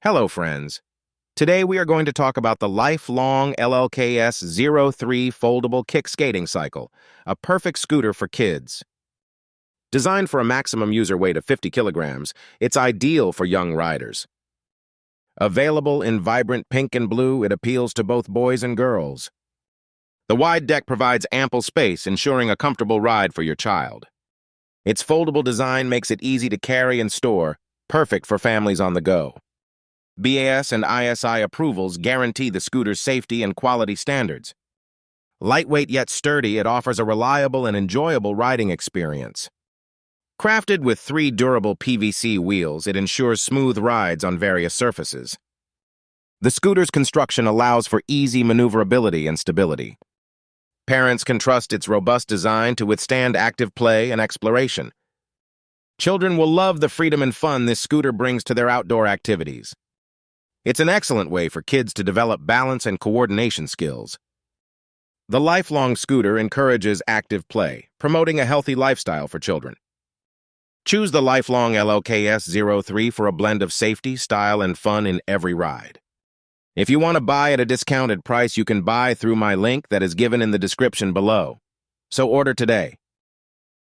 Hello, friends. Today we are going to talk about the lifelong LLKS-03 foldable kick skating cycle, a perfect scooter for kids. Designed for a maximum user weight of 50 kilograms, it's ideal for young riders. Available in vibrant pink and blue, it appeals to both boys and girls. The wide deck provides ample space, ensuring a comfortable ride for your child. Its foldable design makes it easy to carry and store, perfect for families on the go. BAS and ISI approvals guarantee the scooter's safety and quality standards. Lightweight yet sturdy, it offers a reliable and enjoyable riding experience. Crafted with 3 durable PVC wheels, it ensures smooth rides on various surfaces. The scooter's construction allows for easy maneuverability and stability. Parents can trust its robust design to withstand active play and exploration. Children will love the freedom and fun this scooter brings to their outdoor activities. It's an excellent way for kids to develop balance and coordination skills. The lifelong scooter encourages active play, promoting a healthy lifestyle for children. Choose the lifelong LLKS-03 for a blend of safety, style, and fun in every ride. If you want to buy at a discounted price, you can buy through my link that is given in the description below. So order today.